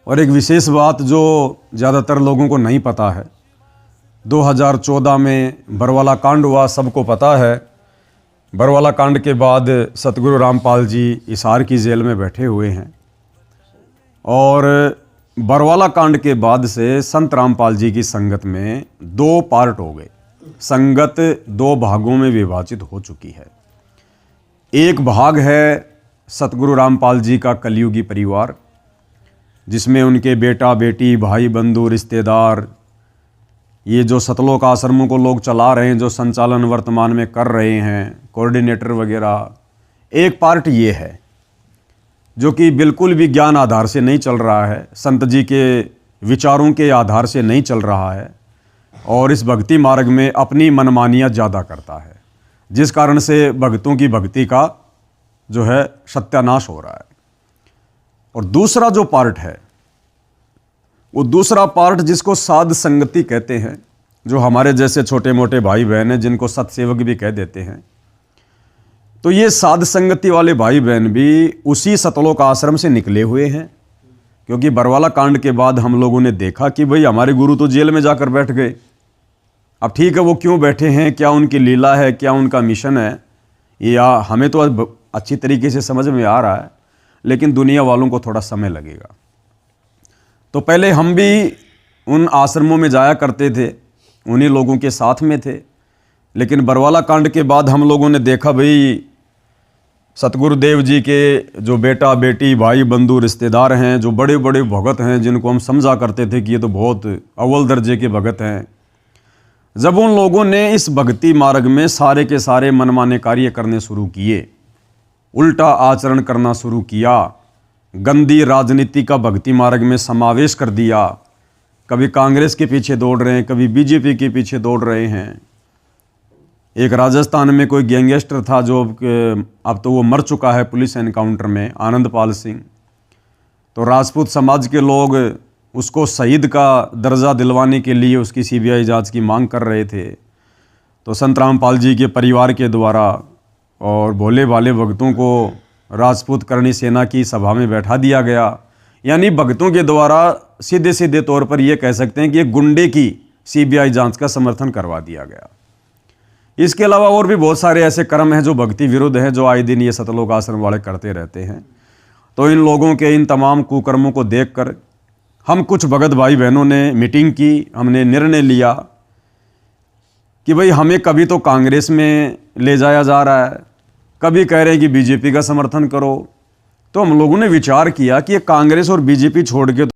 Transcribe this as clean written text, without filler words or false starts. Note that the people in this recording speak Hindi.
और एक विशेष बात जो ज़्यादातर लोगों को नहीं पता है, 2014 में बरवाला कांड हुआ, सबको पता है। बरवाला कांड के बाद सतगुरु रामपाल जी हिसार की जेल में बैठे हुए हैं और बरवाला कांड के बाद से संत रामपाल जी की संगत में 2 पार्ट हो गए। संगत 2 भागों में विभाजित हो चुकी है। एक भाग है सतगुरु रामपाल जी का कलयुगी परिवार, जिसमें उनके बेटा बेटी भाई बंधु रिश्तेदार, ये जो सतलोक आश्रमों को लोग चला रहे हैं, जो संचालन वर्तमान में कर रहे हैं, कोऑर्डिनेटर वगैरह, एक पार्ट ये है जो कि बिल्कुल भी ज्ञान आधार से नहीं चल रहा है, संत जी के विचारों के आधार से नहीं चल रहा है और इस भक्ति मार्ग में अपनी मनमानियाँ ज़्यादा करता है, जिस कारण से भक्तों की भक्ति का जो है सत्यानाश हो रहा है। और दूसरा जो पार्ट है, वो दूसरा पार्ट जिसको साध संगति कहते हैं, जो हमारे जैसे छोटे मोटे भाई बहन हैं, जिनको सत्सेवक भी कह देते हैं, तो ये साध संगति वाले भाई बहन भी उसी सतलोक आश्रम से निकले हुए हैं। क्योंकि बरवाला कांड के बाद हम लोगों ने देखा कि भाई हमारे गुरु तो जेल में जाकर बैठ गए। अब ठीक है, वो क्यों बैठे हैं, क्या उनकी लीला है, क्या उनका मिशन है, या हमें तो अच्छी तरीके से समझ में आ रहा है, लेकिन दुनिया वालों को थोड़ा समय लगेगा। तो पहले हम भी उन आश्रमों में जाया करते थे, उन्हीं लोगों के साथ में थे, लेकिन बरवाला कांड के बाद हम लोगों ने देखा भाई सतगुरुदेव जी के जो बेटा बेटी भाई बंधु रिश्तेदार हैं, जो बड़े बड़े भगत हैं, जिनको हम समझा करते थे कि ये तो बहुत अव्वल दर्जे के भगत हैं, जब उन लोगों ने इस भक्ति मार्ग में सारे के सारे मनमाने कार्य करने शुरू किए, उल्टा आचरण करना शुरू किया, गंदी राजनीति का भक्ति मार्ग में समावेश कर दिया, कभी कांग्रेस के पीछे दौड़ रहे हैं, कभी बीजेपी के पीछे दौड़ रहे हैं। एक राजस्थान में कोई गैंगस्टर था जो अब तो वो मर चुका है पुलिस एनकाउंटर में, आनंदपाल सिंह। तो राजपूत समाज के लोग उसको शहीद का दर्जा दिलवाने के लिए उसकी सीबीआई जांच की मांग कर रहे थे। तो संत रामपाल जी के परिवार के द्वारा और भोले भाले भक्तों को राजपूत करणी सेना की सभा में बैठा दिया गया। यानी भक्तों के द्वारा सीधे सीधे तौर पर यह कह सकते हैं कि एक गुंडे की सीबीआई जांच का समर्थन करवा दिया गया। इसके अलावा और भी बहुत सारे ऐसे कर्म हैं जो भक्ति विरुद्ध हैं, जो आए दिन ये सतलोक आश्रम वाले करते रहते हैं। तो इन लोगों के इन तमाम कुकर्मों को देखकर हम कुछ भगत भाई बहनों ने मीटिंग की, हमने निर्णय लिया कि भाई हमें कभी तो कांग्रेस में ले जाया जा रहा है, कभी कह रहे हैं कि बीजेपी का समर्थन करो। तो हम लोगों ने विचार किया कि ये कांग्रेस और बीजेपी छोड़ के